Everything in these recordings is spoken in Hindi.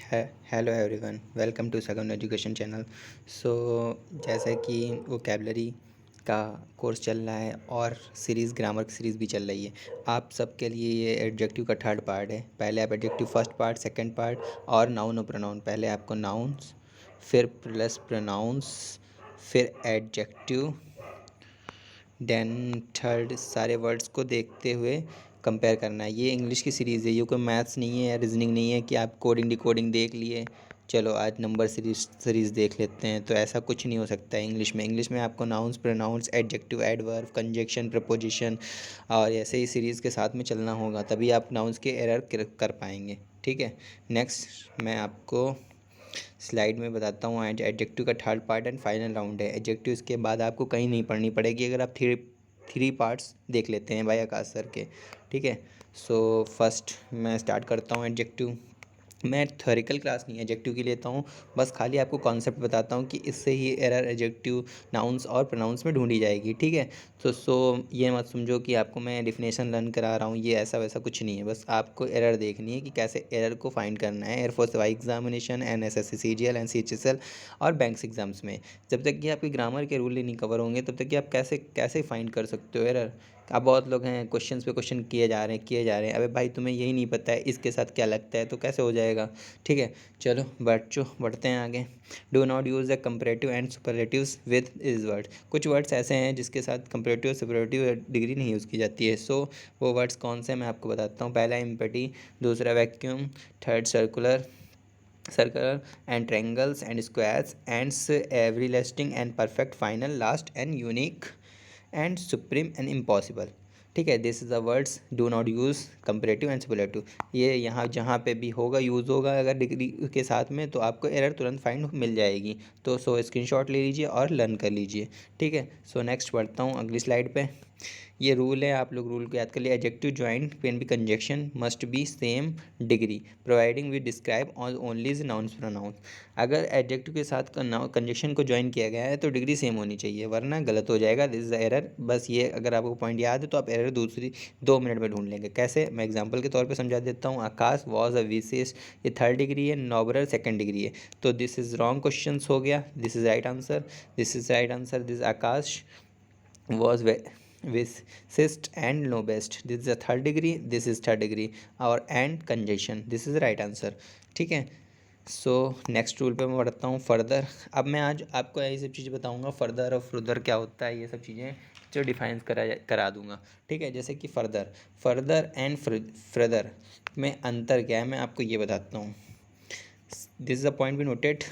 हेलो एवरीवन, वेलकम टू सगन एजुकेशन चैनल। सो जैसा कि वोकेबलरी का कोर्स चल रहा है और सीरीज़ ग्रामर की सीरीज़ भी चल रही है। आप सबके लिए ये एडजेक्टिव का थर्ड पार्ट है। पहले आप adjective first part, second part और नाउन और प्रोनाउन। पहले आपको नाउन्स, फिर प्लस प्रोनाउंस, फिर एडजेक्टिव, देन थर्ड सारे वर्ड्स को देखते हुए कंपेयर करना है। ये इंग्लिश की सीरीज़ है, ये कोई मैथ्स नहीं है या रीजनिंग नहीं है कि आप कोडिंग डिकोडिंग देख लिए, चलो आज नंबर सीरीज़ देख लेते हैं। तो ऐसा कुछ नहीं हो सकता है इंग्लिश में आपको nouns, pronouns, adjective, adverb, conjunction, preposition और ऐसे ही सीरीज़ के साथ में चलना होगा, तभी आप नाउन्स के एरर कर पाएंगे। ठीक है। नेक्स्ट मैं आपको स्लाइड में बताता हूँ। एडजेक्टिव का third part and final round है। एडजेक्टिव इसके बाद आपको कहीं नहीं पढ़नी पड़ेगी अगर आप थ्री पार्ट्स देख लेते हैं भाई आकाश सर के। ठीक है। सो फर्स्ट मैं स्टार्ट करता हूँ एडजेक्टिव। मैं थ्योरिकल क्लास नहीं एडजेक्टिव की लेता हूँ, बस खाली आपको कॉन्सेप्ट बताता हूँ कि इससे ही एरर एडजेक्टिव नाउन्स और प्रोनाउंस में ढूंढी जाएगी। ठीक है। ये मत समझो कि आपको मैं डिफिनेशन लर्न करा रहा हूँ, ये ऐसा वैसा कुछ नहीं है। बस आपको एरर देखनी है कि कैसे एरर को फाइंड करना है। Air force Y examination, NSSC CGL NCHSL और बैंक्स एग्जाम्स में जब तक कि आपके ग्रामर के रूल ही नहीं कवर होंगे तब तक कि आप कैसे कैसे फाइंड कर सकते हो एरर। अब बहुत लोग हैं क्वेश्चंस पे क्वेश्चन किए जा रहे हैं। अबे भाई तुम्हें यही नहीं पता है इसके साथ क्या लगता है तो कैसे हो जाएगा। ठीक है। चलो बढ़ते हैं आगे। Do not use the comparative and superlatives with is word. कुछ वर्ड्स ऐसे हैं जिसके साथ कंपैरेटिव सुपरलेटिव डिग्री नहीं यूज़ की जाती है। वो वर्ड्स कौन से मैं आपको बताता हूँ। पहला एम्पैथी, दूसरा vacuum, third circular and triangles and squares ends everlasting and perfect, final, last and unique and supreme and impossible. ठीक है। This is the words do not use comparative and superlative. ये यहाँ जहाँ पे भी होगा यूज़ होगा अगर डिग्री के साथ में तो आपको एरर तुरंत फाइंड मिल जाएगी। तो स्क्रीनशॉट ले लीजिए और लर्न कर लीजिए। ठीक है। नेक्स्ट बढ़ता हूँ अगली स्लाइड पे। ये रूल है, आप लोग रूल को याद कर लिए। Adjective joined can be conjunction must be same degree providing we describe only is nouns pronouns. अगर एडजेक्टिव के साथ कंजक्शन को ज्वाइन किया गया है तो डिग्री सेम होनी चाहिए वरना गलत हो जाएगा। This is error. बस ये अगर आपको पॉइंट याद है तो आप एरर दूसरी 2 मिनट में ढूंढ लेंगे। कैसे, मैं एग्जाम्पल के तौर पर समझा देता हूँ। आकाश वॉज अ विशेष, ये थर्ड डिग्री है, नोबरर सेकंड डिग्री है। तो दिस इज रॉन्ग क्वेश्चन हो गया, this is right answer, this is right answer. This Akash was wisest and lowest, this is a third degree, this is third degree, और and conjunction, this is right answer। ठीक है। नेक्स्ट रूल पे मैं बढ़ता हूँ फर्दर। अब मैं आज आपको यही सब चीज़ें बताऊँगा, फर्दर और फ्रुदर क्या होता है, ये सब चीज़ें जो डिफाइंस करा दूंगा। ठीक है। जैसे कि फर्दर एंड फ्रदर में अंतर क्या है मैं आपको ये बताता हूँ। This is a point be noted.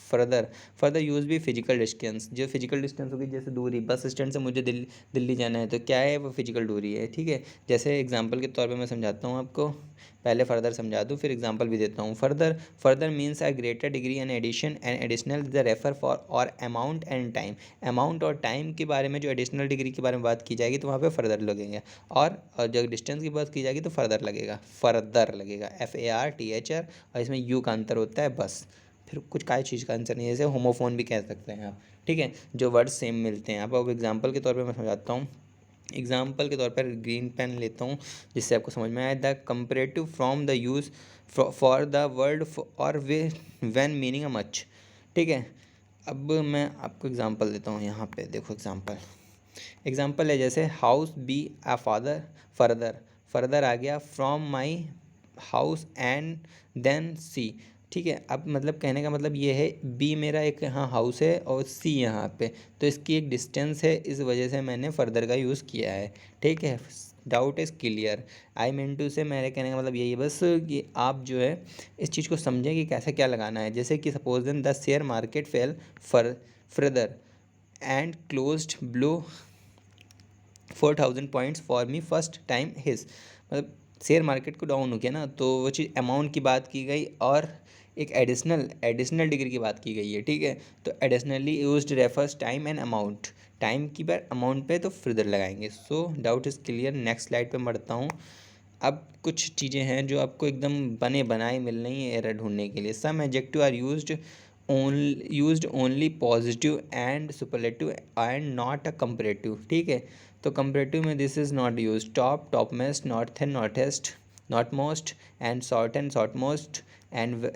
Further use भी फिजिकल डिस्टेंस, जो फिजिकल डिस्टेंस होगी, जैसे दूरी, बस स्टैंड से मुझे दिल्ली जाना है तो क्या है वो फिजिकल दूरी है। ठीक है। जैसे एग्जांपल के तौर पे मैं समझाता हूँ आपको, पहले फर्दर समझा दूँ फिर एग्जांपल भी देता हूँ। Further means a greater degree and addition and additional the refer for और अमाउंट एंड टाइम। अमाउंट और टाइम के बारे में जो एडिशनल डिग्री के बारे में बात की जाएगी तो वहाँ पे फर्दर लगेंगे, और जब डिस्टेंस की बात की जाएगी तो फर्दर लगेगा FARTHR, और इसमें यू का अंतर होता है बस। फिर कुछ काय चीज़ का आंसर नहीं है, जैसे होमोफोन भी कह सकते हैं आप। ठीक है। जो वर्ड सेम मिलते हैं। अब एग्जांपल के तौर पे मैं समझाता हूँ। एग्जांपल के तौर पर ग्रीन पेन लेता हूँ जिससे आपको समझ में आए। The comparative from the use for the word और way when meaning a much. ठीक है। अब मैं आपको एग्जांपल देता हूँ, यहाँ पे देखो एग्जांपल है जैसे house be a father, further आ गया from my house and then see. ठीक है। अब मतलब कहने का मतलब ये है, बी मेरा एक यहाँ हाउस है और सी यहाँ पे, तो इसकी एक डिस्टेंस है, इस वजह से मैंने फर्दर का यूज़ किया है। ठीक है। Doubt is clear. I mean to say मेरे कहने का मतलब यही है बस कि आप जो है इस चीज़ को समझें कि कैसे क्या लगाना है। जैसे कि suppose then the share market fell further and closed below 4000 points for me first time his. मतलब शेयर मार्केट को डाउन हो गया ना, तो वो चीज़ अमाउंट की बात की गई और एक एडिशनल डिग्री की बात की गई है। ठीक है। तो additionally used refers time and amount, time की बार अमाउंट पे तो फर्दर लगाएंगे। Doubt is clear. Next slide पे बढ़ता हूँ। अब कुछ चीज़ें हैं जो आपको एकदम बने बनाए मिल रही हैं एरर ढूंढने के लिए। Some adjective are used only positive and superlative and not a comparative. ठीक है। तो कंपैरेटिव में this is not use, top, top most, north and northeast, north most and short most and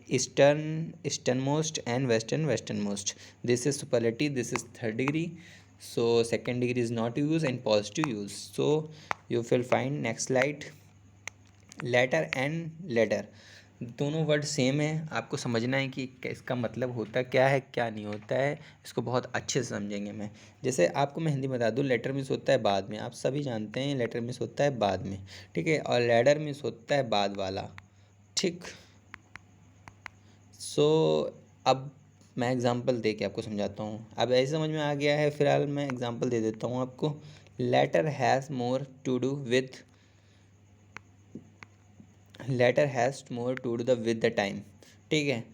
eastern most and westernmost. This is superlative, this is third degree, so second degree is not used and positive use. So you will find next slide, latter and latter, दोनों वर्ड सेम है, आपको समझना है कि इसका मतलब होता क्या है क्या नहीं होता है, इसको बहुत अच्छे से समझेंगे। मैं जैसे आपको मैं हिंदी में बता दूँ, लेटर मीन्स होता है बाद में, आप सभी जानते हैं लेटर मीन्स होता है बाद में, ठीक है, और लेडर मीन्स होता है बाद वाला, ठीक। सो अब मैं एग्ज़ाम्पल दे के आपको समझाता हूँ। अब ऐसे समझ में आ गया है, फिलहाल मैं एग्ज़ाम्पल दे देता हूँ आपको। Latter has more to do with, latter has more to do the with the time, ठीक है।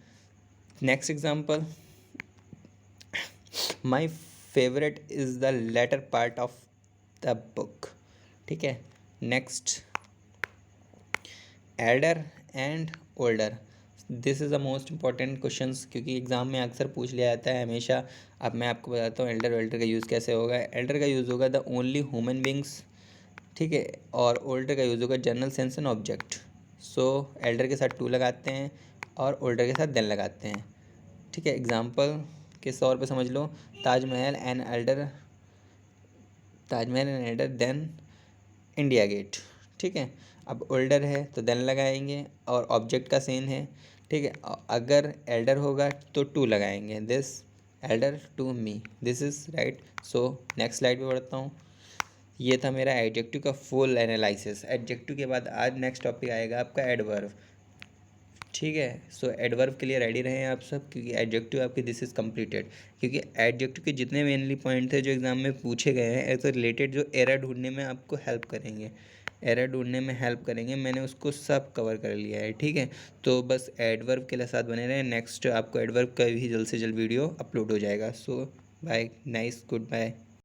Next example, my favourite is the latter part of the book, ठीक है। Next, elder and older, this is the most important question, क्योंकि एग्ज़ाम में अक्सर पूछ लिया जाता है हमेशा। अब मैं आपको बताता हूँ एल्डर वेल्डर का यूज़ कैसे होगा। एल्डर का यूज़ होगा द ओनली ह्यूमन बींग्स, ठीक है, और ओल्डर का यूज़ होगा general sense and object. So Elder के साथ टू लगाते हैं और ओल्डर के साथ देन लगाते हैं, ठीक है। एग्जाम्पल के तौर पे समझ लो, Taj Mahal and elder, Taj Mahal and elder then India Gate, ठीक है। अब ओल्डर है तो देन लगाएंगे और ऑब्जेक्ट का सेम है, ठीक है। अगर एल्डर होगा तो टू लगाएंगे, this elder to me, this is right. So next slide पे बढ़ता हूँ। ये था मेरा एडजेक्टिव का फुल एनालिसिस। एडजेक्टिव के बाद आज नेक्स्ट टॉपिक आएगा आपका एडवर्ब, ठीक है। सो एडवर्ब के लिए रेडी रहें आप सब, क्योंकि एडजेक्टिव आपकी दिस इज़ कंप्लीटेड। क्योंकि एडजेक्टिव के जितने मेनली पॉइंट थे जो एग्जाम में पूछे गए हैं ऐसे रिलेटेड, जो एरर ढूंढने में आपको हेल्प करेंगे, एरर ढूंढने में हेल्प करेंगे, मैंने उसको सब कवर कर लिया है, ठीक है। तो बस एडवर्ब के लिए साथ बने रहें, नेक्स्ट आपको एडवर्ब का भी जल्द से जल्द वीडियो अपलोड हो जाएगा। सो बाय, नाइस, गुड बाय।